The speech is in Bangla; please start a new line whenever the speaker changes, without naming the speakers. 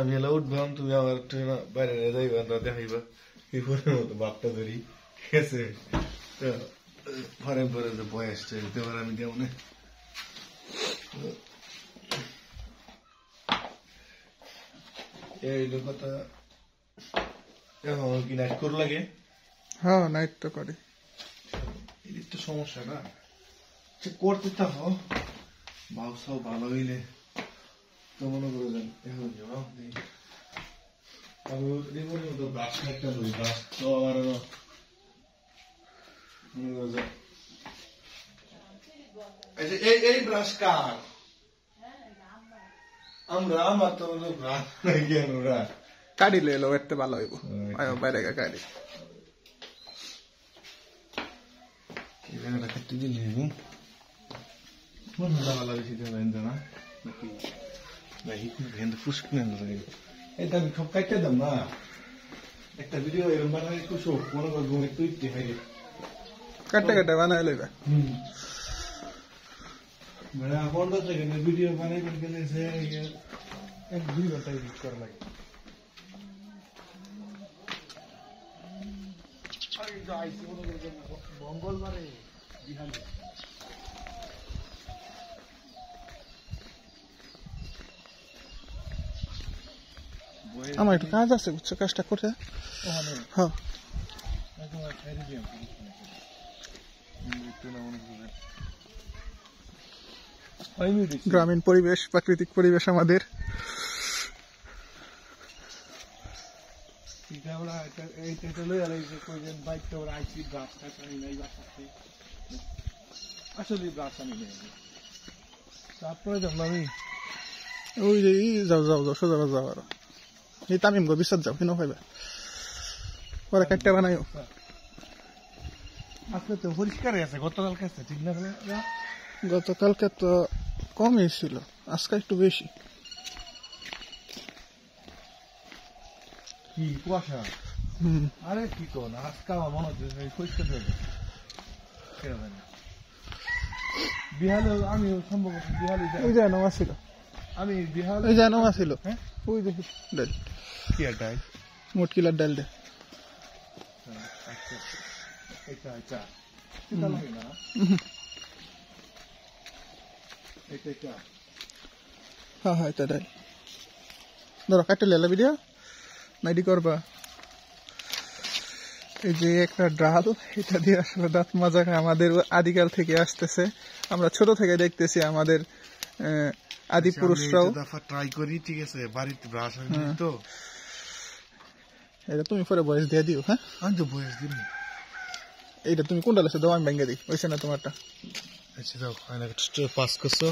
আমি এলা উঠবাম, তুমি আমার বাইরে যাইবা না, দেখাইবা বিপদের মতো বাপটা ধরি, ঠিক আছে? পরে পরে যে বয়সটা দিতে পারে আমি কেমন এই কথা। এখন কি নাইট কর লাগে?
হ্যাঁ, নাইট তো করে।
এদিক তো সমস্যা না, করতে থাকো, ভাবসাও ভালো হইলে তো মনে করো যান। এখন আমি মতো ব্রাশ একটা ধরি, ব্রাশ তো আমার মনে করো যে এই ব্রাশ কার? আমরা আমার তো ব্রাশ নাই কেন? ওরা
কাটি লো এতে ভালো হইব। বাইরে কাটি
কেটে দিলে মনে ভালো বেশি না আমি সব কাটতে দাম না। একটা ভিডিও এরকম বানাই খুশ মনে কর ঘুমে তুই দেখাইলে
কাটতে কাটতে বানাই লইবা।
মানে 15 সেকেন্ডের ভিডিও বানাই গেলে সে 1-2 ঘন্টা ইউজ করা লাগে। মঙ্গলবারে বিহালে
আমার একটু কাজ আছে, বুঝছো? কাজটা করতে হ্যাঁ। গ্রামীণ পরিবেশ, প্রাকৃতিক পরিবেশ আমাদের। ওই যে যাও যাও যাও সোজা যাও, আরো এই তামিম গো বিশ্বাস যাও, কেন পাইবা পরে কাটতে বানাইও।
আজকে তো পরিষ্কার আছে, গতকালকে আছে ঠিক না?
গতকালকে তো কমই ছিল, আজকে একটু বেশি।
কি কুয়াশা? আরে কি কর না, আজকে আমার মনে হচ্ছে পরিষ্কার হয়ে যাবে। বিহালে আমি সম্ভবত বিহালে
ওই যে নামা ছিল,
আমি বিহালে
ওই যে নামা ছিল। হ্যাঁ, ওই দেখি ডাল
কি আর ডাল,
মোটকিলার ডাল দে।
এটা এটা এটা লাগে না, এটা এটা
হ্যাঁ হ্যাঁ, এটা ডাল ধরো কাটতে লেলা ভিডিও নাইডি করবা। এই যে একটা ডাল, এটা দিয়ে আসলে দাঁত মাজা খায়, আমাদের আদিকাল থেকে আসতেছে, আমরা ছোট থেকে দেখতেছি। আমাদের আদি পুরুষরাও
ট্রাই করি, ঠিক আছে? বাড়িতে ব্রাশ আনি তো,
এটা তুমি পরে বয়স দিয়ে দিও। হ্যাঁ,
আমি তো বয়স দিন।
এইটা তুমি কোনটা লেছো দাও, আমি ভেঙে দিই, ওইছে না তোমারটা।
আচ্ছা দাও, পাস করছো।